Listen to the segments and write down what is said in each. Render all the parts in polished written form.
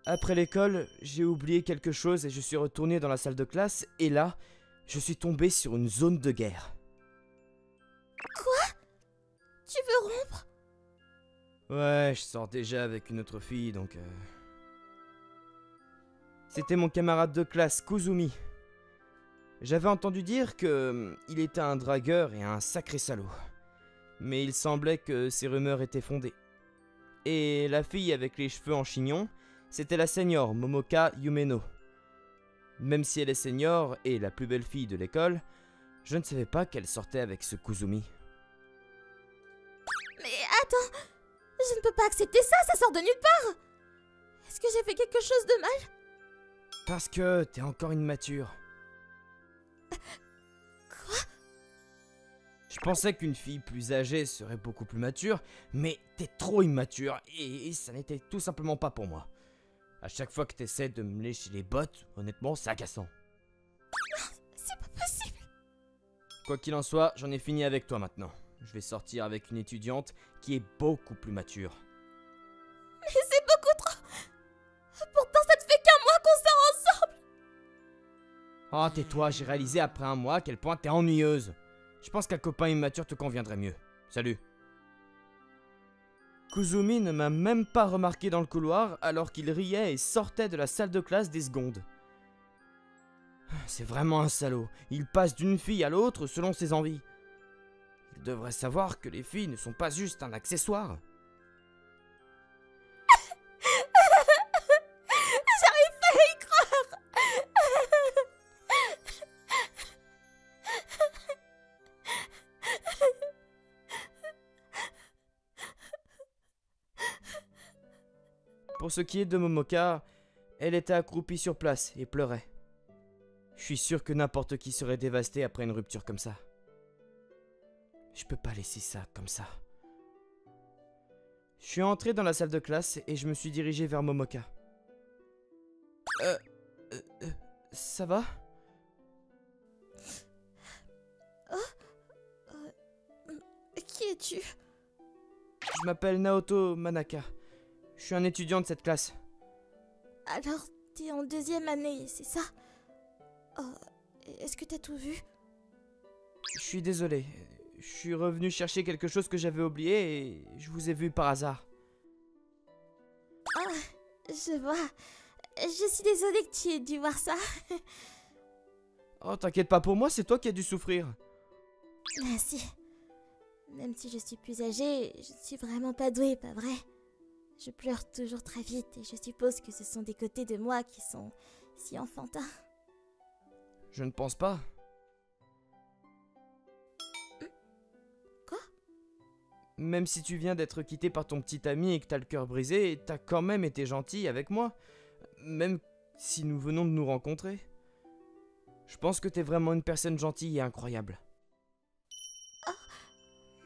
Après l'école, j'ai oublié quelque chose et je suis retourné dans la salle de classe et là, je suis tombé sur une zone de guerre. Quoi? Tu veux rompre? Ouais, je sors déjà avec une autre fille donc... C'était mon camarade de classe, Kuzumi. J'avais entendu dire que il était un dragueur et un sacré salaud. Mais il semblait que ces rumeurs étaient fondées. Et la fille avec les cheveux en chignon, c'était la senior Momoka Yumeno. Même si elle est senior et la plus belle fille de l'école, je ne savais pas qu'elle sortait avec ce Kuzumi. Mais attends, je ne peux pas accepter ça, ça sort de nulle part. Est-ce que j'ai fait quelque chose de mal? Parce que t'es encore immature. Quoi? Je pensais qu'une fille plus âgée serait beaucoup plus mature, mais t'es trop immature et ça n'était tout simplement pas pour moi. À chaque fois que t'essaies de me lécher les bottes, honnêtement, c'est agaçant. C'est pas possible. Quoi qu'il en soit, j'en ai fini avec toi maintenant. Je vais sortir avec une étudiante qui est beaucoup plus mature. Mais c'est beaucoup trop. Pourtant, ça ne fait qu'un mois qu'on sort ensemble. Oh, tais-toi, j'ai réalisé après un mois à quel point t'es ennuyeuse. Je pense qu'un copain immature te conviendrait mieux. Salut. Kuzumi ne m'a même pas remarqué dans le couloir alors qu'il riait et sortait de la salle de classe des secondes. C'est vraiment un salaud. Il passe d'une fille à l'autre selon ses envies. Il devrait savoir que les filles ne sont pas juste un accessoire. J'arrive pas à y croire. Pour ce qui est de Momoka, elle était accroupie sur place et pleurait. Je suis sûr que n'importe qui serait dévasté après une rupture comme ça. Je peux pas laisser ça comme ça. Je suis entré dans la salle de classe et je me suis dirigé vers Momoka. Ça va? Qui es-tu? Je m'appelle Naoto Manaka. Je suis un étudiant de cette classe. Alors, t'es en deuxième année, c'est ça? Oh, est-ce que t'as tout vu? Je suis désolé. Je suis revenu chercher quelque chose que j'avais oublié et je vous ai vu par hasard. Ah, je vois. Je suis désolée que tu aies dû voir ça. Oh, t'inquiète pas pour moi, c'est toi qui as dû souffrir. Merci. Même si je suis plus âgée, je ne suis vraiment pas douée, pas vrai? Je pleure toujours très vite et je suppose que ce sont des côtés de moi qui sont si enfantins. Je ne pense pas. Quoi? Même si tu viens d'être quitté par ton petit ami et que t'as le cœur brisé, t'as quand même été gentil avec moi. Même si nous venons de nous rencontrer. Je pense que t'es vraiment une personne gentille et incroyable.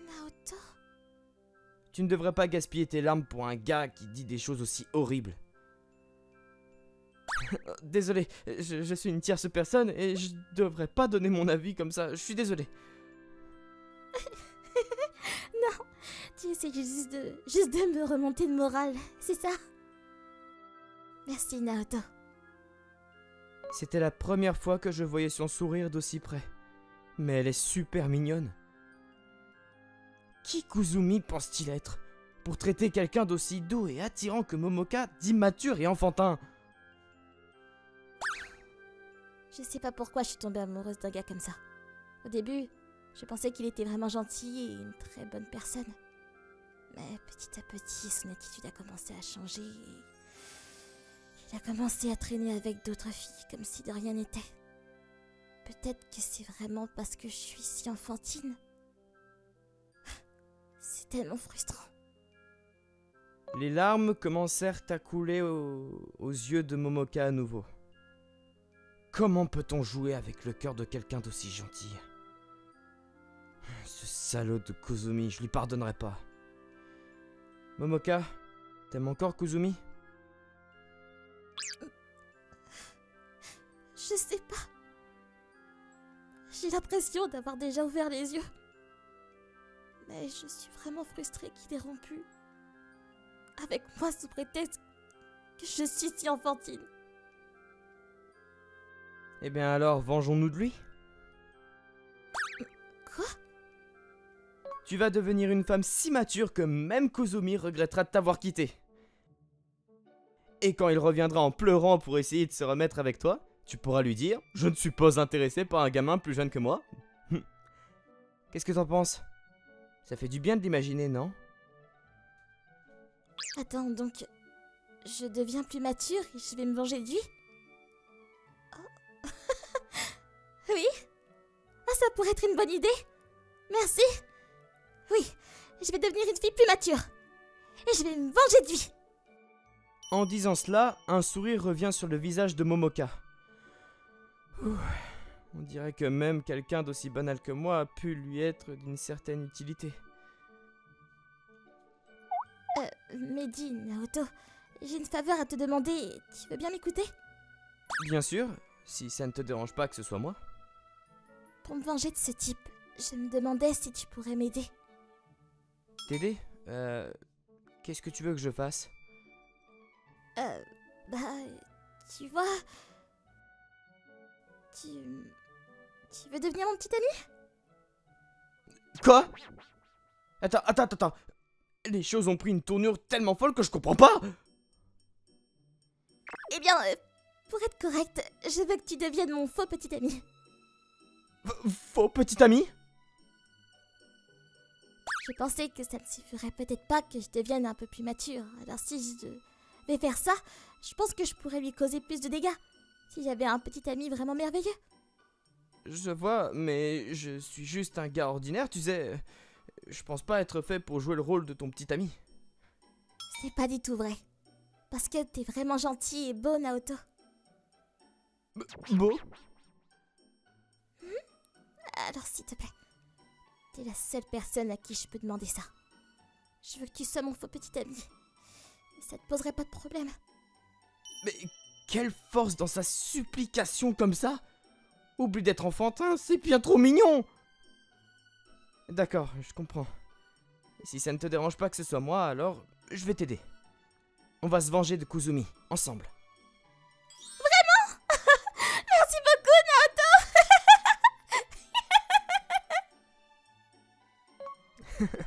Naoto? Tu ne devrais pas gaspiller tes larmes pour un gars qui dit des choses aussi horribles. Désolé, je suis une tierce personne et je devrais pas donner mon avis comme ça. Je suis désolé. Non, tu essaies juste de me remonter le moral, c'est ça? Merci Naoto. C'était la première fois que je voyais son sourire d'aussi près. Mais elle est super mignonne. Qui Kuzumi pense-t-il être pour traiter quelqu'un d'aussi doux et attirant que Momoka d'immature et enfantin? Je sais pas pourquoi je suis tombée amoureuse d'un gars comme ça. Au début, je pensais qu'il était vraiment gentil et une très bonne personne. Mais petit à petit, son attitude a commencé à changer et il a commencé à traîner avec d'autres filles comme si de rien n'était. Peut-être que c'est vraiment parce que je suis si enfantine. C'est tellement frustrant. Les larmes commencèrent à couler aux yeux de Momoka à nouveau. Comment peut-on jouer avec le cœur de quelqu'un d'aussi gentil? Ce salaud de Kuzumi, je lui pardonnerai pas. Momoka, t'aimes encore Kuzumi? Je sais pas. J'ai l'impression d'avoir déjà ouvert les yeux. Mais je suis vraiment frustrée qu'il ait rompu avec moi sous prétexte que je suis si enfantine. Eh bien alors, vengeons-nous de lui? Quoi? Tu vas devenir une femme si mature que même Kuzumi regrettera de t'avoir quitté. Et quand il reviendra en pleurant pour essayer de se remettre avec toi, tu pourras lui dire « Je ne suis pas intéressé par un gamin plus jeune que moi. » Qu'est-ce que t'en penses? Ça fait du bien de l'imaginer, non? Attends, donc... Je deviens plus mature et je vais me venger de lui? Oh. Oui? Ah, ça pourrait être une bonne idée. Merci. Oui, je vais devenir une fille plus mature. Et je vais me venger de lui. En disant cela, un sourire revient sur le visage de Momoka. Ouh, on dirait que même quelqu'un d'aussi banal que moi a pu lui être d'une certaine utilité. Mehdi, Naoto, j'ai une faveur à te demander. Tu veux bien m'écouter? Bien sûr, si ça ne te dérange pas que ce soit moi. Pour me venger de ce type, je me demandais si tu pourrais m'aider. T'aider? Qu'est-ce que tu veux que je fasse? Tu vois... Tu veux devenir mon petit ami? Quoi? Attends. Les choses ont pris une tournure tellement folle que je comprends pas! Eh bien, pour être correcte, je veux que tu deviennes mon faux petit ami. Faux petit ami? Je pensais que ça ne suffirait peut-être pas que je devienne un peu plus mature. Alors si je vais faire ça, je pense que je pourrais lui causer plus de dégâts. Si j'avais un petit ami vraiment merveilleux. Je vois, mais je suis juste un gars ordinaire, tu sais. Je pense pas être fait pour jouer le rôle de ton petit ami. C'est pas du tout vrai. Parce que t'es vraiment gentil et beau, Naoto. Beau? Alors s'il te plaît, t'es la seule personne à qui je peux demander ça. Je veux que tu sois mon faux petit ami. Et ça te poserait pas de problème. Mais quelle force dans sa supplication comme ça! Oublie d'être enfantin, c'est bien trop mignon! D'accord, je comprends. Et si ça ne te dérange pas que ce soit moi, alors je vais t'aider. On va se venger de Kuzumi, ensemble. Vraiment? Merci beaucoup, Naoto.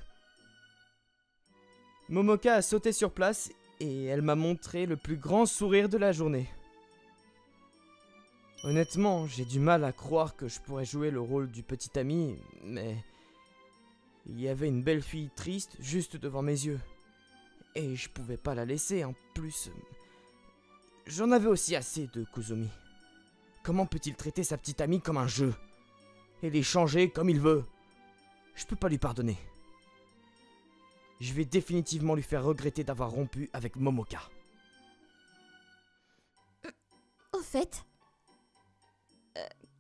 Momoka a sauté sur place et elle m'a montré le plus grand sourire de la journée. Honnêtement, j'ai du mal à croire que je pourrais jouer le rôle du petit ami, mais... Il y avait une belle fille triste juste devant mes yeux. Et je pouvais pas la laisser, en plus... J'en avais aussi assez de Kuzumi. Comment peut-il traiter sa petite amie comme un jeu? Et les changer comme il veut? Je peux pas lui pardonner. Je vais définitivement lui faire regretter d'avoir rompu avec Momoka. Au fait...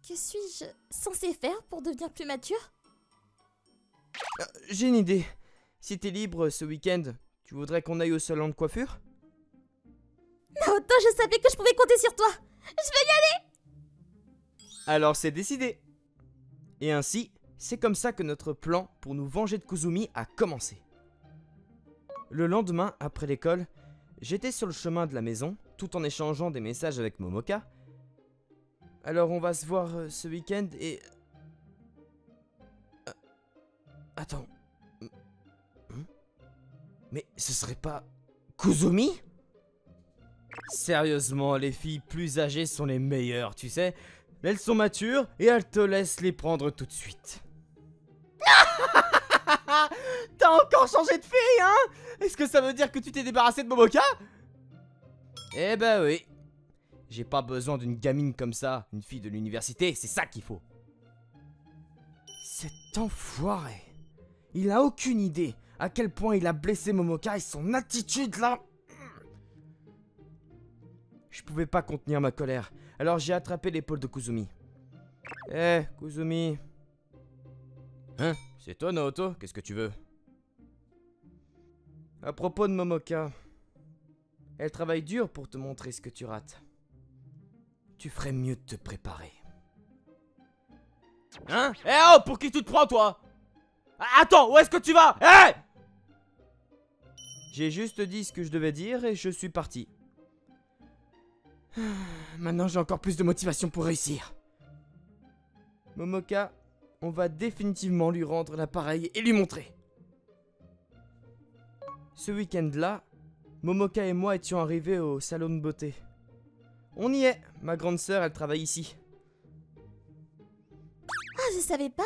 que suis-je censée faire pour devenir plus mature? J'ai une idée. Si t'es libre ce week-end, tu voudrais qu'on aille au salon de coiffure? Naoto, je savais que je pouvais compter sur toi. Je vais y aller. Alors c'est décidé. Et ainsi, c'est comme ça que notre plan pour nous venger de Kuzumi a commencé. Le lendemain, après l'école, j'étais sur le chemin de la maison, tout en échangeant des messages avec Momoka. Alors on va se voir ce week-end et... Attends. Mais ce serait pas... Kuzumi? Sérieusement, les filles plus âgées sont les meilleures, tu sais. Elles sont matures et elles te laissent les prendre tout de suite. T'as encore changé de fille, hein? Est-ce que ça veut dire que tu t'es débarrassé de Momoka? Eh ben oui. J'ai pas besoin d'une gamine comme ça, une fille de l'université, c'est ça qu'il faut. Cet enfoiré. Il a aucune idée à quel point il a blessé Momoka et son attitude là. Je pouvais pas contenir ma colère, alors j'ai attrapé l'épaule de Kuzumi. Eh, Kuzumi. Hein? C'est toi, Naoto? Qu'est-ce que tu veux? À propos de Momoka, elle travaille dur pour te montrer ce que tu rates. Tu ferais mieux de te préparer. Hein? Eh oh, pour qui tu te prends, toi? Attends, où est-ce que tu vas? Eh! J'ai juste dit ce que je devais dire et je suis parti. Maintenant j'ai encore plus de motivation pour réussir. Momoka, on va définitivement lui rendre l'appareil et lui montrer. Ce week-end-là, Momoka et moi étions arrivés au salon de beauté. On y est, ma grande sœur, elle travaille ici. Ah, je savais pas.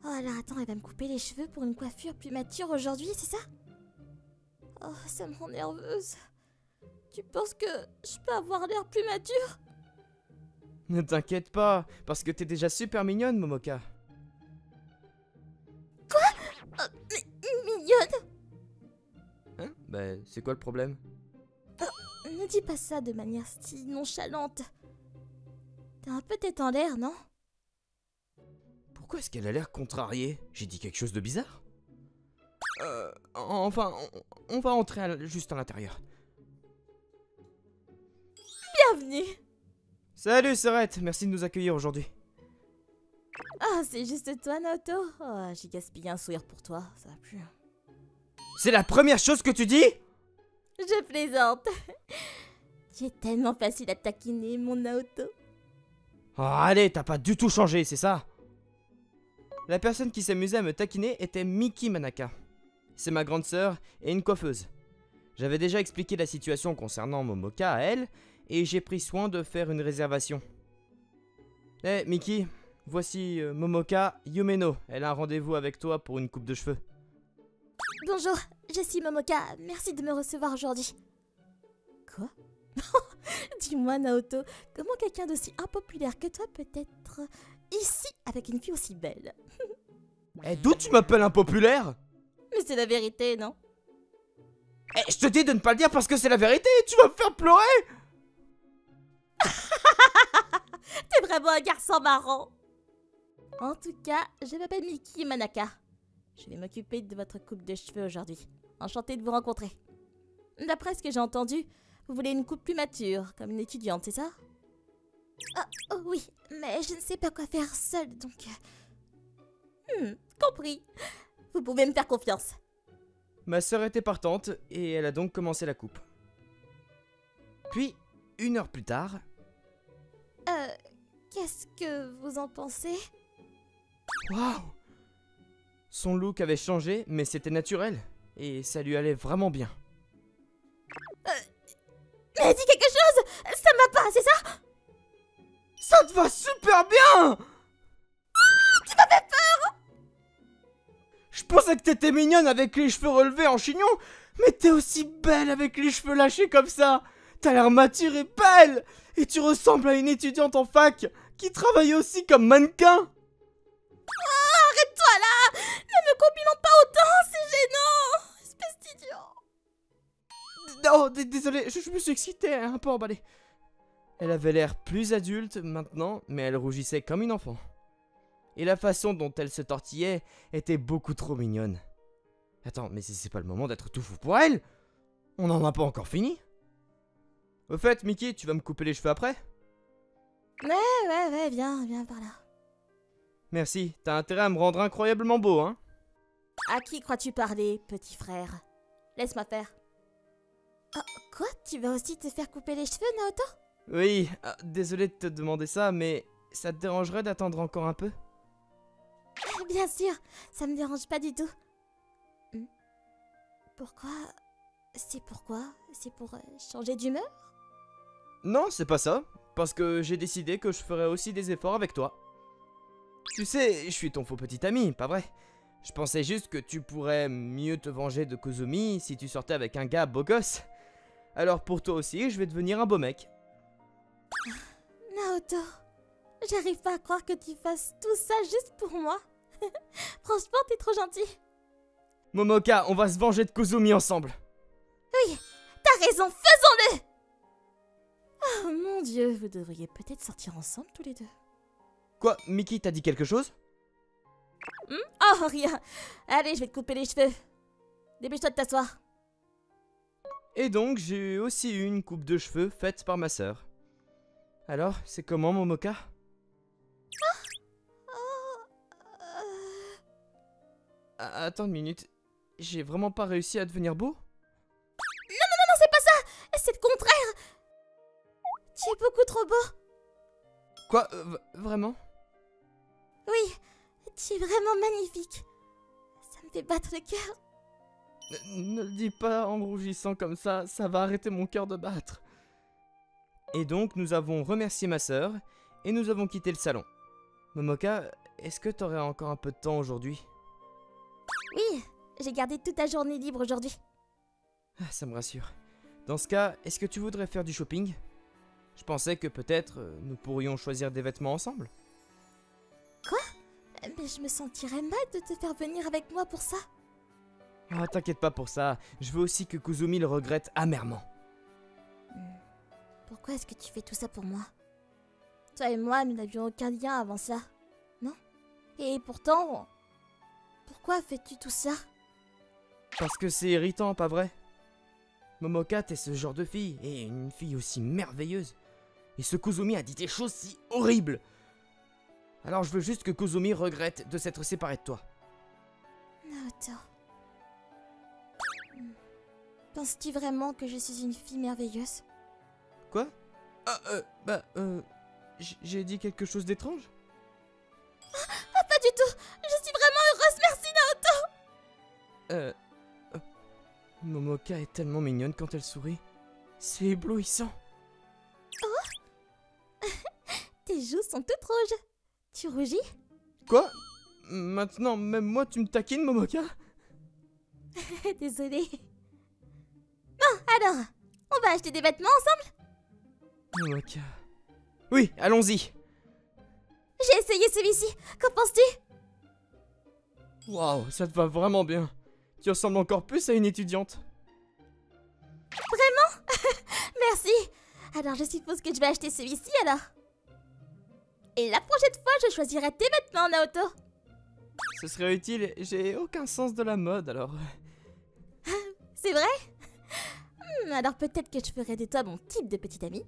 Oh, alors attends, elle va me couper les cheveux pour une coiffure plus mature aujourd'hui, c'est ça? Oh, ça me rend nerveuse. Tu penses que je peux avoir l'air plus mature? Ne t'inquiète pas, parce que t'es déjà super mignonne, Momoka. Mignonne? Hein? Bah, c'est quoi le problème? Ne dis pas ça de manière si nonchalante. T'es un peu tête en l'air, non? Pourquoi est-ce qu'elle a l'air contrariée? J'ai dit quelque chose de bizarre? Enfin, on va entrer juste à l'intérieur. Bienvenue! Salut Sorette, merci de nous accueillir aujourd'hui. Ah, c'est juste toi, Naoto? Oh, j'ai gaspillé un sourire pour toi, ça va plus. C'est la première chose que tu dis? Je plaisante. Tu es tellement facile à taquiner, mon Naoto. Oh, allez, t'as pas du tout changé, c'est ça? La personne qui s'amusait à me taquiner était Miki Manaka. C'est ma grande sœur et une coiffeuse. J'avais déjà expliqué la situation concernant Momoka à elle, et j'ai pris soin de faire une réservation. Eh, Miki, voici Momoka Yumeno. Elle a un rendez-vous avec toi pour une coupe de cheveux. Bonjour, je suis Momoka. Merci de me recevoir aujourd'hui. Quoi? Dis-moi, Naoto, comment quelqu'un d'aussi impopulaire que toi peut être ici avec une fille aussi belle? Eh, d'où tu m'appelles impopulaire? Mais c'est la vérité, non? Eh, je te dis de ne pas le dire parce que c'est la vérité, tu vas me faire pleurer! T'es vraiment un garçon marrant. En tout cas, je m'appelle Miki Manaka. Je vais m'occuper de votre coupe de cheveux aujourd'hui. Enchantée de vous rencontrer. D'après ce que j'ai entendu, vous voulez une coupe plus mature, comme une étudiante, c'est ça? Oh oui, mais je ne sais pas quoi faire seule, donc... compris. Vous pouvez me faire confiance. Ma sœur était partante et elle a donc commencé la coupe. Puis, 1 heure plus tard... Qu'est-ce que vous en pensez? Waouh! Son look avait changé, mais c'était naturel. Et ça lui allait vraiment bien. Mais dis quelque chose! Ça ne va pas, c'est ça? Ça te va super bien! Tu m'as fait peur! Je pensais que t'étais mignonne avec les cheveux relevés en chignon, mais t'es aussi belle avec les cheveux lâchés comme ça. T'as l'air mature et belle! Et tu ressembles à une étudiante en fac qui travaille aussi comme mannequin. Arrête-toi là! Ne me complimente pas autant, c'est gênant! Espèce d'idiot! Non, désolé, je me suis excité, un peu emballé. Elle avait l'air plus adulte maintenant, mais elle rougissait comme une enfant. Et la façon dont elle se tortillait était beaucoup trop mignonne. Attends, mais c'est pas le moment d'être tout fou pour elle? On n'en a pas encore fini? Au fait, Mickey, tu vas me couper les cheveux après? Ouais, viens par là. Merci, t'as intérêt à me rendre incroyablement beau, hein? À qui crois-tu parler, petit frère? Laisse-moi faire. Oh, quoi? Tu vas aussi te faire couper les cheveux, Naoto? Oui, désolé de te demander ça, mais ça te dérangerait d'attendre encore un peu? Bien sûr, ça me dérange pas du tout. Pourquoi? C'est pourquoi? C'est pour changer d'humeur? Non, c'est pas ça, parce que j'ai décidé que je ferais aussi des efforts avec toi. Tu sais, je suis ton faux petit ami, pas vrai? Je pensais juste que tu pourrais mieux te venger de Kozumi si tu sortais avec un gars beau gosse. Alors pour toi aussi, je vais devenir un beau mec. Naoto, j'arrive pas à croire que tu fasses tout ça juste pour moi. Franchement, t'es trop gentil. Momoka, on va se venger de Kozumi ensemble. Oui, t'as raison, faisons-le! Oh mon dieu, vous devriez peut-être sortir ensemble tous les deux. Quoi, Mickey, t'as dit quelque chose? Oh, rien. Allez, je vais te couper les cheveux. Dépêche-toi de t'asseoir. Et donc, j'ai aussi eu une coupe de cheveux faite par ma sœur. Alors, c'est comment, Momoka? Attends une minute, j'ai vraiment pas réussi à devenir beau? Non, c'est pas ça! C'est le contraire! est beaucoup trop beau. Quoi, vraiment? Oui, tu es vraiment magnifique. Ça me fait battre le cœur. Ne le dis pas en rougissant comme ça va arrêter mon cœur de battre. Et donc, nous avons remercié ma sœur, et nous avons quitté le salon. Momoka, est-ce que t'aurais encore un peu de temps aujourd'hui? Oui, j'ai gardé toute ta journée libre aujourd'hui. Ah, ça me rassure. Dans ce cas, est-ce que tu voudrais faire du shopping? Je pensais que peut-être nous pourrions choisir des vêtements ensemble. Mais je me sentirais mal de te faire venir avec moi pour ça. Ah, t'inquiète pas pour ça, je veux aussi que Kuzumi le regrette amèrement. Pourquoi est-ce que tu fais tout ça pour moi? Toi et moi, nous n'avions aucun lien avant ça, non? Et pourtant, pourquoi fais-tu tout ça? Parce que c'est irritant, pas vrai? Momoka, t'es ce genre de fille, et une fille aussi merveilleuse. Et ce Kuzumi a dit des choses si horribles. Alors je veux juste que Kuzumi regrette de s'être séparé de toi. Naoto. Penses-tu vraiment que je suis une fille merveilleuse? Quoi? J'ai dit quelque chose d'étrange? Ah, pas du tout! Je suis vraiment heureuse, merci Naoto! Momoka est tellement mignonne quand elle sourit. C'est éblouissant. Tes joues sont toutes rouges. Tu rougis? Quoi? Maintenant, même moi, tu me taquines, Momoka? Désolée. Bon, alors, on va acheter des vêtements ensemble? Momoka... Oui, allons-y. J'ai essayé celui-ci, qu'en penses-tu? Waouh, ça te va vraiment bien. Tu ressembles encore plus à une étudiante. Vraiment? Merci. Alors je suppose que je vais acheter celui-ci alors. Et la prochaine fois, je choisirai tes vêtements, Naoto. Ce serait utile, j'ai aucun sens de la mode alors. C'est vrai? Alors peut-être que je ferai de toi mon type de petite amie.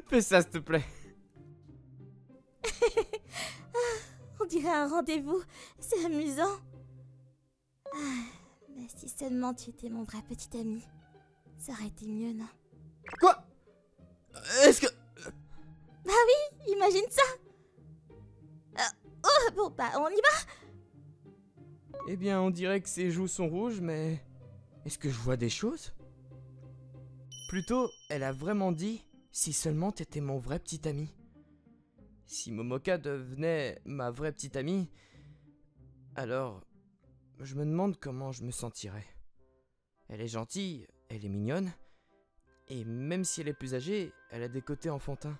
Fais ça, s'il te plaît. On dirait un rendez-vous. C'est amusant. Mais si seulement tu étais mon vrai petit ami, ça aurait été mieux, non? Quoi? Est-ce que... Bah oui, imagine ça. Oh, bon, bah on y va. Eh bien, on dirait que ses joues sont rouges, mais... Est-ce que je vois des choses? Plutôt, elle a vraiment dit « Si seulement t'étais mon vrai petit ami ». Si Momoka devenait ma vraie petite amie, alors... Je me demande comment je me sentirais. Elle est gentille, elle est mignonne, et même si elle est plus âgée, elle a des côtés enfantins.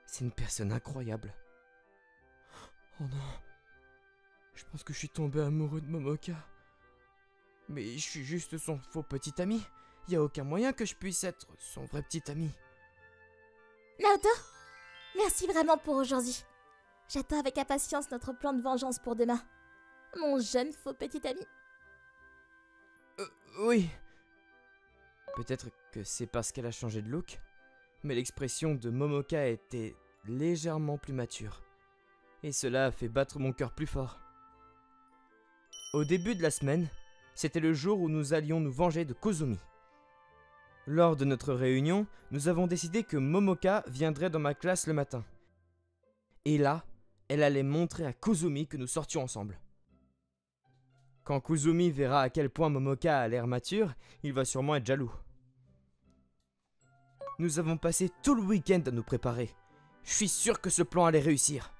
C'est une personne incroyable. Oh non. Je pense que je suis tombé amoureux de Momoka. Mais je suis juste son faux petit ami. Y a aucun moyen que je puisse être son vrai petit ami. Naoto, merci vraiment pour aujourd'hui. J'attends avec impatience notre plan de vengeance pour demain. Mon jeune faux petit ami. Oui. Peut-être que c'est parce qu'elle a changé de look, mais l'expression de Momoka était légèrement plus mature. Et cela a fait battre mon cœur plus fort. Au début de la semaine, c'était le jour où nous allions nous venger de Kuzumi. Lors de notre réunion, nous avons décidé que Momoka viendrait dans ma classe le matin. Et là, elle allait montrer à Kuzumi que nous sortions ensemble. Quand Kuzumi verra à quel point Momoka a l'air mature, il va sûrement être jaloux. Nous avons passé tout le week-end à nous préparer. Je suis sûr que ce plan allait réussir.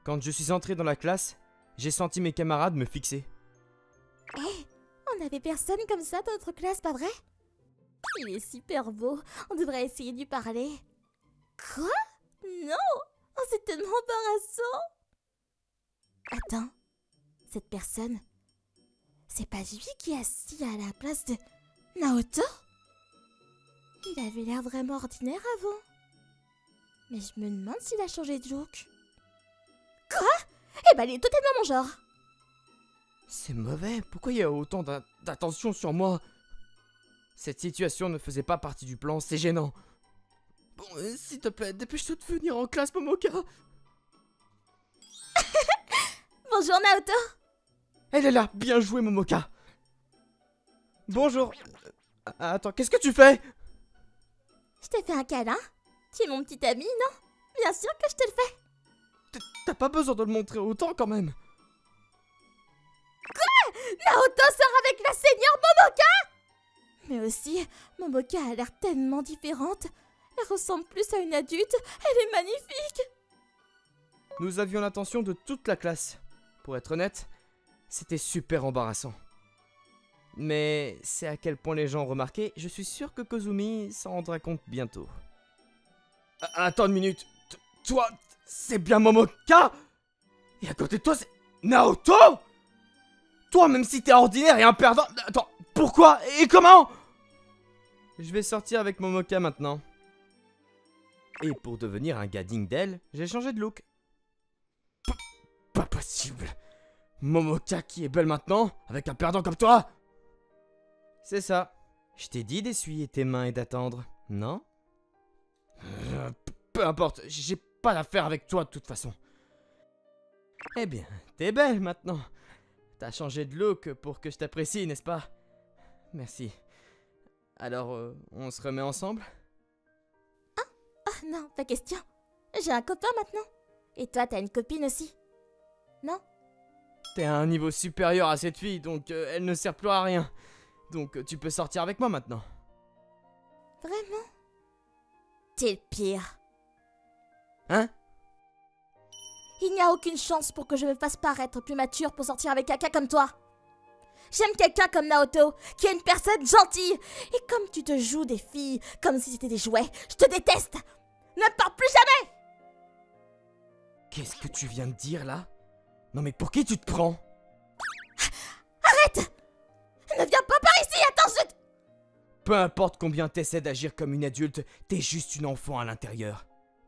Quand je suis entré dans la classe, j'ai senti mes camarades me fixer. Hé, on avait personne comme ça dans notre classe, pas vrai? Il est super beau, on devrait essayer de lui parler. Quoi? Non! Oh, c'est tellement embarrassant! Attends, cette personne, c'est pas lui qui est assis à la place de Naoto? Il avait l'air vraiment ordinaire avant. Mais je me demande s'il a changé de look. Quoi? Eh ben, il est totalement mon genre. C'est mauvais, pourquoi il y a autant d'attention sur moi? Cette situation ne faisait pas partie du plan, c'est gênant. Bon, s'il te plaît, dépêche-toi de venir en classe, Momoka. Bonjour, Naoto. Elle est là, bien joué, Momoka. Bonjour. Attends, qu'est-ce que tu fais? Je t'ai fait un câlin. Tu es mon petit ami, non? Bien sûr que je te le fais. T'as pas besoin de le montrer autant quand même. Naoto sort avec la seigneur Momoka! Mais aussi, Momoka a l'air tellement différente. Elle ressemble plus à une adulte. Elle est magnifique. Nous avions l'attention de toute la classe. Pour être honnête, c'était super embarrassant. Mais c'est à quel point les gens ont remarqué, je suis sûr que Kozumi s'en rendra compte bientôt. Attends une minute. Toi, c'est bien Momoka? Et à côté de toi, c'est Naoto? Toi, même si t'es ordinaire et un perdant... Attends, pourquoi? Et comment? Je vais sortir avec Momoka maintenant. Et pour devenir un gars digne d'elle, j'ai changé de look. Pas possible. Momoka qui est belle maintenant, avec un perdant comme toi? C'est ça. Je t'ai dit d'essuyer tes mains et d'attendre, non? Peu importe, j'ai pas d'affaire avec toi de toute façon. Eh bien, t'es belle maintenant. T'as changé de look pour que je t'apprécie, n'est-ce pas? Merci. Alors, on se remet ensemble? Oh non, pas question. J'ai un copain maintenant. Et toi, t'as une copine aussi? Non? T'es à un niveau supérieur à cette fille, donc elle ne sert plus à rien. Donc tu peux sortir avec moi maintenant. Vraiment? T'es le pire. Hein? Il n'y a aucune chance pour que je me fasse paraître plus mature pour sortir avec quelqu'un comme toi. J'aime quelqu'un comme Naoto, qui est une personne gentille. Et comme tu te joues des filles comme si c'était des jouets, je te déteste. Ne me parle plus jamais. Qu'est-ce que tu viens de dire là? Non mais pour qui tu te prends? Arrête! Ne viens pas par ici, attends, je... Peu importe combien t'essaies d'agir comme une adulte, t'es juste une enfant à l'intérieur.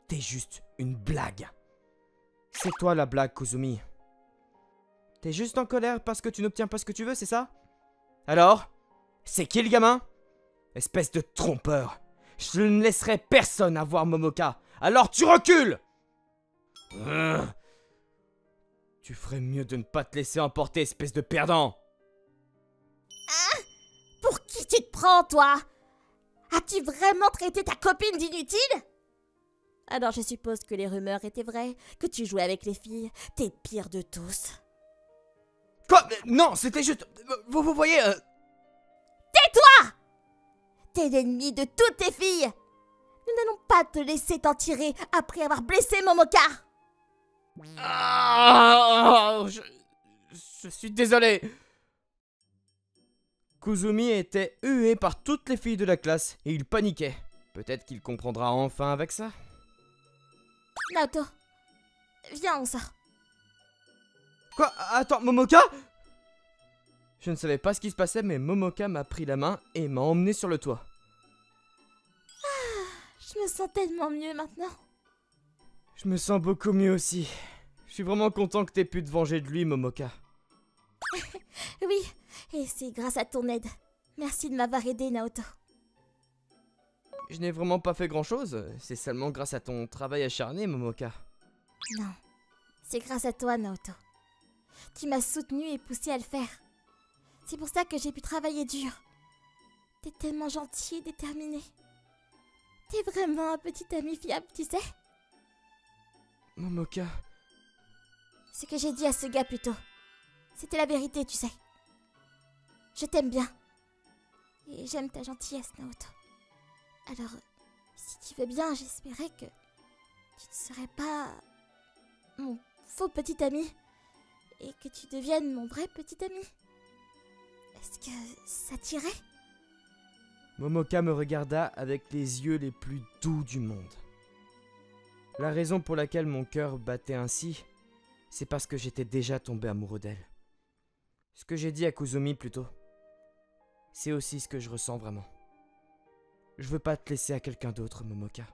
T'es juste une blague. C'est toi la blague, Kozumi. T'es juste en colère parce que tu n'obtiens pas ce que tu veux, c'est ça? Alors? C'est qui le gamin? Espèce de trompeur. Je ne laisserai personne avoir Momoka. Alors tu recules! Tu ferais mieux de ne pas te laisser emporter, espèce de perdant. Pour qui tu te prends, toi? As-tu vraiment traité ta copine d'inutile? Alors je suppose que les rumeurs étaient vraies, que tu jouais avec les filles, t'es pire de tous. Quoi? Non, c'était juste... Vous voyez... Tais-toi! T'es l'ennemi de toutes tes filles. Nous n'allons pas te laisser t'en tirer après avoir blessé Momoka. Je suis désolé. Kozumi était hué par toutes les filles de la classe et il paniquait. Peut-être qu'il comprendra enfin avec ça. Naoto, viens, on sort. Quoi? Attends, Momoka? Je ne savais pas ce qui se passait, mais Momoka m'a pris la main et m'a emmené sur le toit. Je me sens tellement mieux maintenant. Je me sens beaucoup mieux aussi. Je suis vraiment content que t'aies pu te venger de lui, Momoka. Oui, et c'est grâce à ton aide. Merci de m'avoir aidé, Naoto. Je n'ai vraiment pas fait grand-chose. C'est seulement grâce à ton travail acharné, Momoka. Non, c'est grâce à toi, Naoto. Tu m'as soutenu et poussé à le faire. C'est pour ça que j'ai pu travailler dur. T'es tellement gentil et déterminé. T'es vraiment un petit ami fiable, tu sais. Momoka... Ce que j'ai dit à ce gars plus tôt, c'était la vérité, tu sais. Je t'aime bien. Et j'aime ta gentillesse, Naoto. Alors, si tu veux bien, j'espérais que tu ne serais pas mon faux petit ami et que tu deviennes mon vrai petit ami. Est-ce que ça t'irait? Momoka me regarda avec les yeux les plus doux du monde. La raison pour laquelle mon cœur battait ainsi, c'est parce que j'étais déjà tombé amoureux d'elle. Ce que j'ai dit à Kozumi plus tôt, c'est aussi ce que je ressens vraiment. Je veux pas te laisser à quelqu'un d'autre, Momoka.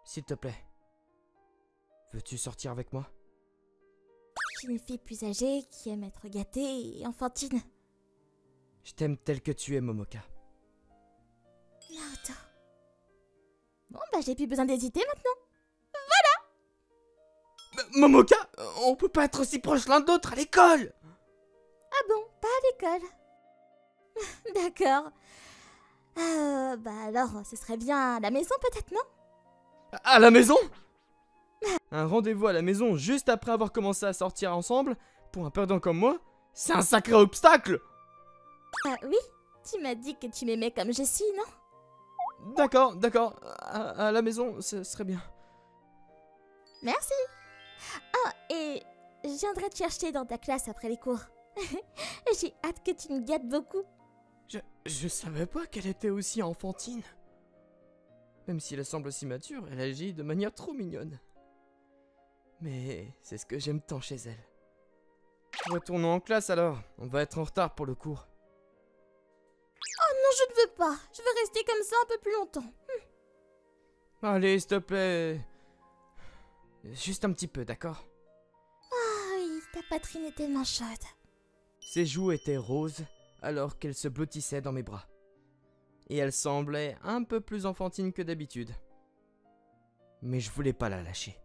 S'il te plaît, veux-tu sortir avec moi? Je suis une fille plus âgée qui aime être gâtée et enfantine. Je t'aime tel que tu es, Momoka. Naoto. Bon, bah j'ai plus besoin d'hésiter maintenant. Momoka, on peut pas être aussi proches l'un de l'autre à l'école! Ah bon, pas à l'école. D'accord. Bah Alors, ce serait bien à la maison peut-être, non? À la maison? Un rendez-vous à la maison juste après avoir commencé à sortir ensemble, pour un perdant comme moi, c'est un sacré obstacle! Oui, tu m'as dit que tu m'aimais comme je suis, non? D'accord, d'accord, à la maison, ce serait bien. Merci. Ah, et je viendrai te chercher dans ta classe après les cours. J'ai hâte que tu me gâtes beaucoup. Je savais pas qu'elle était aussi enfantine. Même si elle semble si mature, elle agit de manière trop mignonne. Mais c'est ce que j'aime tant chez elle. Retournons en classe alors, on va être en retard pour le cours. Non, je ne veux pas. Je veux rester comme ça un peu plus longtemps. Allez, s'il te plaît. Juste un petit peu, d'accord? Ah oui, ta poitrine est tellement chaude. Ses joues étaient roses alors qu'elle se blottissait dans mes bras. Et elle semblait un peu plus enfantine que d'habitude. Mais je voulais pas la lâcher.